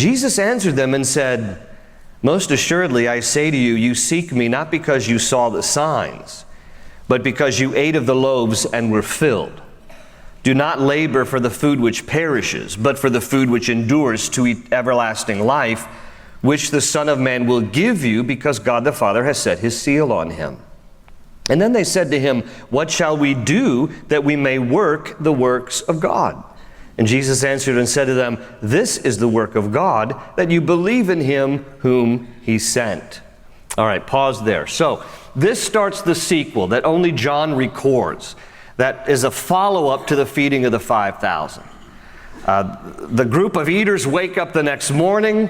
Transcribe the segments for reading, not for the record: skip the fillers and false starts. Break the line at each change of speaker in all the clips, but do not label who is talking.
Jesus answered them and said, "Most assuredly I say to you, you seek me not because you saw the signs, but because you ate of the loaves and were filled. Do not labor for the food which perishes, but for the food which endures to everlasting life, which the Son of Man will give you, because God the Father has set his seal on him." And then they said to him, "What shall we do that we may work the works of God?" And Jesus answered and said to them, "This is the work of God, that you believe in him whom he sent." All right, pause there. So this starts the sequel that only John records. That is a follow-up to the feeding of the 5,000. The group of eaters wake up the next morning,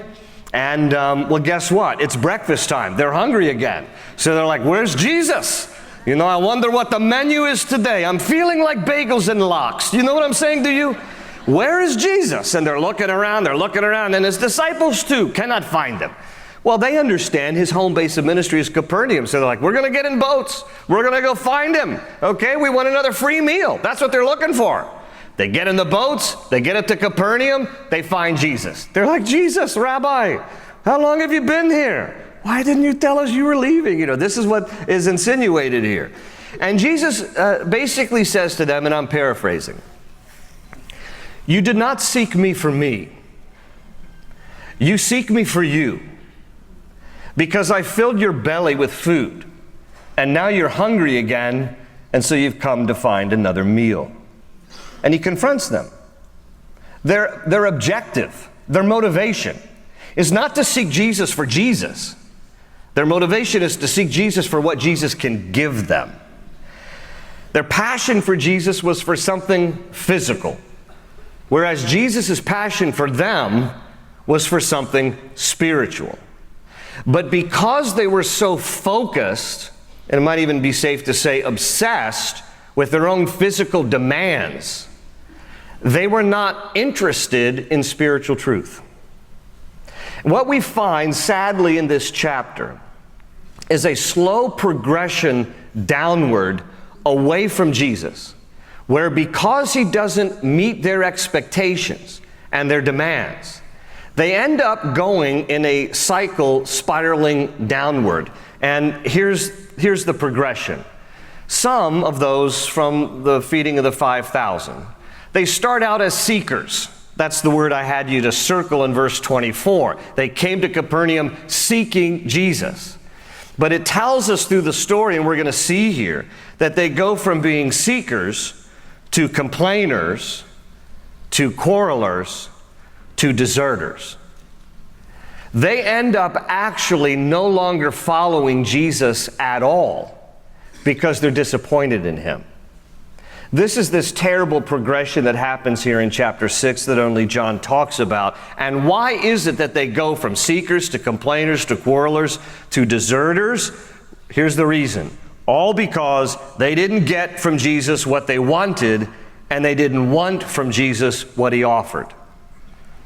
and well, guess what? It's breakfast time. They're hungry again. So they're like, "Where's Jesus? You know, I wonder what the menu is today. I'm feeling like bagels and lox." You know what I'm saying to you? Where is Jesus? And they're looking around, and his disciples too cannot find him. Well, they understand his home base of ministry is Capernaum, so they're like, "We're going to get in boats. We're going to go find him. Okay, we want another free meal." That's what they're looking for. They get in the boats, they get it to Capernaum, they find Jesus. They're like, "Jesus, Rabbi, how long have you been here? Why didn't you tell us you were leaving?" You know, this is what is insinuated here. And Jesus basically says to them, and I'm paraphrasing, "You did not seek me for me. You seek me for you. Because I filled your belly with food, and now you're hungry again, and so you've come to find another meal." And he confronts them. Their objective, their motivation, is not to seek Jesus for Jesus. Their motivation is to seek Jesus for what Jesus can give them. Their passion for Jesus was for something physical, whereas Jesus' passion for them was for something spiritual. But because they were so focused, and it might even be safe to say obsessed, with their own physical demands, they were not interested in spiritual truth. What we find, sadly, in this chapter is a slow progression downward away from Jesus, where because he doesn't meet their expectations and their demands, they end up going in a cycle spiraling downward. And here's the progression. Some of those from the feeding of the 5,000, they start out as seekers. That's the word I had you to circle in verse 24. They came to Capernaum seeking Jesus. But it tells us through the story, and we're going to see here, that they go from being seekers to complainers to quarrelers to deserters. They end up actually no longer following Jesus at all because they're disappointed in him. This is this terrible progression that happens here in chapter 6 that only John talks about. And why is it that they go from seekers to complainers to quarrelers to deserters? Here's the reason. All because they didn't get from Jesus what they wanted, and they didn't want from Jesus what he offered.